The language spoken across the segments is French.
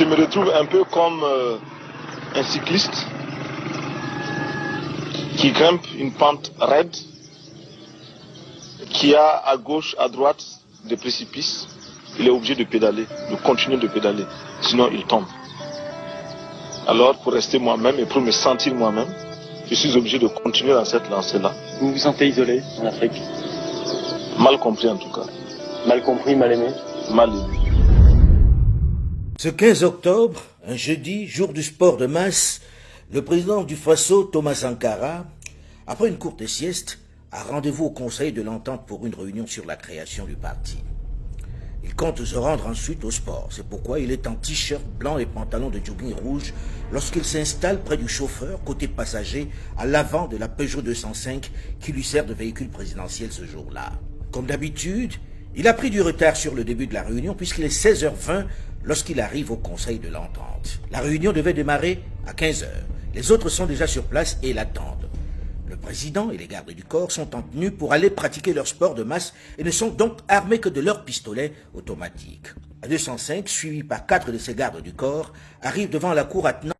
Je me retrouve un peu comme un cycliste qui grimpe une pente raide, qui a à gauche, à droite des précipices. Il est obligé de pédaler, de continuer de pédaler, sinon il tombe. Alors, pour rester moi-même et pour me sentir moi-même, je suis obligé de continuer dans cette lancée-là. Vous vous sentez isolé en Afrique? Mal compris en tout cas. Mal compris, mal aimé? Mal aimé. Ce 15 octobre, un jeudi, jour du sport de masse, le président du Faso, Thomas Sankara, après une courte sieste, a rendez-vous au Conseil de l'Entente pour une réunion sur la création du parti. Il compte se rendre ensuite au sport. C'est pourquoi il est en t-shirt blanc et pantalon de jogging rouge lorsqu'il s'installe près du chauffeur, côté passager, à l'avant de la Peugeot 205 qui lui sert de véhicule présidentiel ce jour-là. Comme d'habitude, il a pris du retard sur le début de la réunion puisqu'il est 16h20 lorsqu'il arrive au Conseil de l'Entente. La réunion devait démarrer à 15h. Les autres sont déjà sur place et l'attendent. Le président et les gardes du corps sont en tenue pour aller pratiquer leur sport de masse et ne sont donc armés que de leurs pistolets automatiques. La 205, suivi par 4 de ses gardes du corps, arrive devant la cour attenant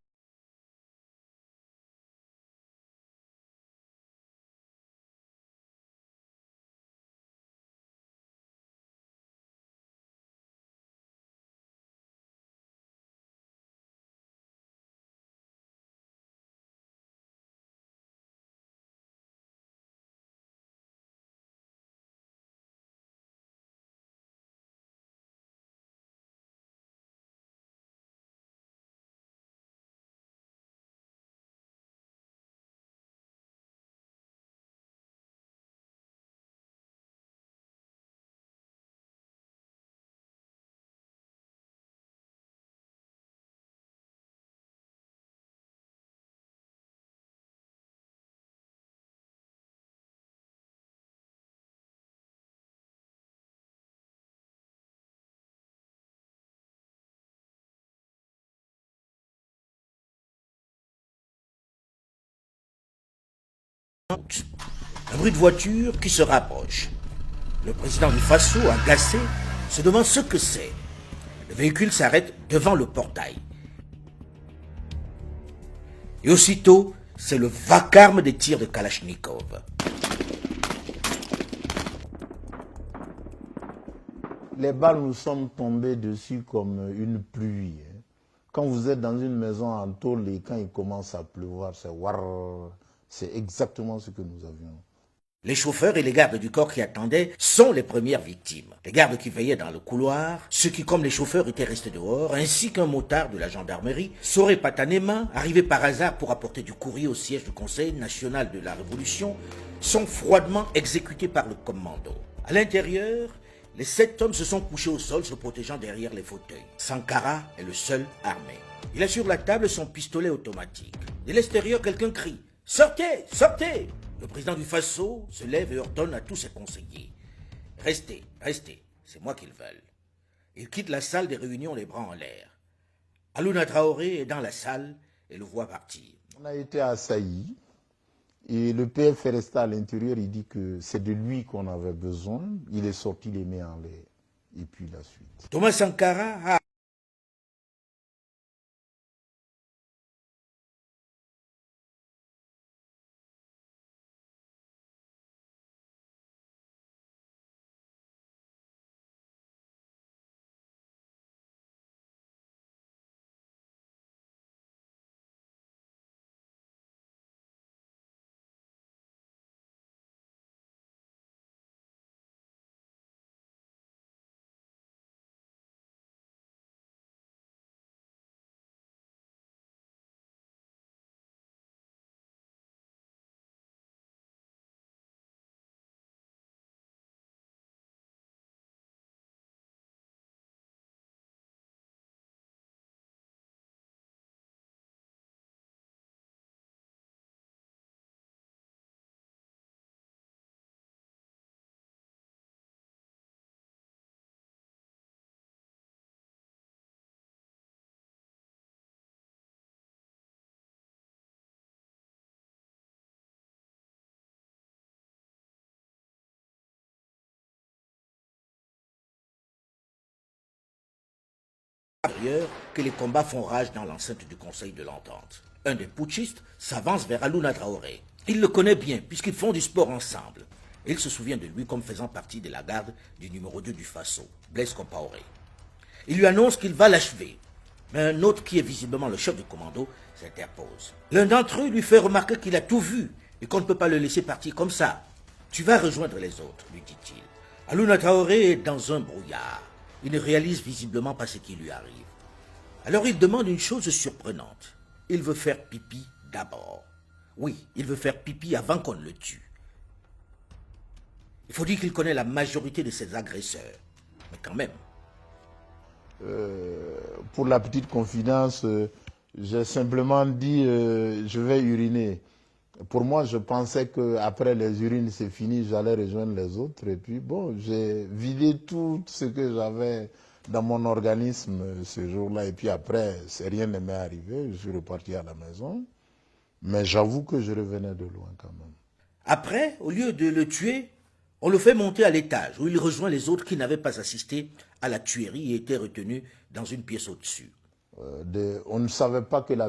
un bruit de voiture qui se rapproche. Le président du Faso, agacé, se demande ce que c'est. Le véhicule s'arrête devant le portail. Et aussitôt, c'est le vacarme des tirs de Kalachnikov. Les balles nous sont tombées dessus comme une pluie. Quand vous êtes dans une maison en tôle et quand il commence à pleuvoir, c'est warrrr. C'est exactement ce que nous avions. Les chauffeurs et les gardes du corps qui attendaient sont les premières victimes. Les gardes qui veillaient dans le couloir, ceux qui, comme les chauffeurs, étaient restés dehors, ainsi qu'un motard de la gendarmerie, Soré Patanema, arrivé par hasard pour apporter du courrier au siège du Conseil national de la Révolution, sont froidement exécutés par le commando. À l'intérieur, les 7 hommes se sont couchés au sol, se protégeant derrière les fauteuils. Sankara est le seul armé. Il a sur la table son pistolet automatique. De l'extérieur, quelqu'un crie « Sortez! Sortez !» Le président du Faso se lève et ordonne à tous ses conseillers. « Restez, restez, c'est moi qu'ils veulent. » Il quitte la salle des réunions les bras en l'air. Alouna Traoré est dans la salle et le voit partir. On a été assaillis et le PF est resté à l'intérieur. Il dit que c'est de lui qu'on avait besoin. Il est sorti les mains en l'air. Et puis la suite. Thomas Sankara a que les combats font rage dans l'enceinte du Conseil de l'Entente. Un des putschistes s'avance vers Aluna Traoré. Il le connaît bien puisqu'ils font du sport ensemble. Il se souvient de lui comme faisant partie de la garde du numéro 2 du Faso, Blaise Compaoré. Il lui annonce qu'il va l'achever. Mais un autre qui est visiblement le chef du commando s'interpose. L'un d'entre eux lui fait remarquer qu'il a tout vu et qu'on ne peut pas le laisser partir comme ça. Tu vas rejoindre les autres, lui dit-il. Aluna Traoré est dans un brouillard. Il ne réalise visiblement pas ce qui lui arrive. Alors il demande une chose surprenante. Il veut faire pipi d'abord. Oui, il veut faire pipi avant qu'on ne le tue. Il faut dire qu'il connaît la majorité de ses agresseurs. Mais quand même. Pour la petite confidence, j'ai simplement dit je vais uriner. Pour moi, je pensais qu'après les urines, c'est fini, j'allais rejoindre les autres. Et puis bon, j'ai vidé tout ce que j'avais dans mon organisme ce jour-là. Et puis après, rien ne m'est arrivé. Je suis reparti à la maison. Mais j'avoue que je revenais de loin quand même. Après, au lieu de le tuer, on le fait monter à l'étage où il rejoint les autres qui n'avaient pas assisté à la tuerie et étaient retenus dans une pièce au-dessus. On ne savait pas que la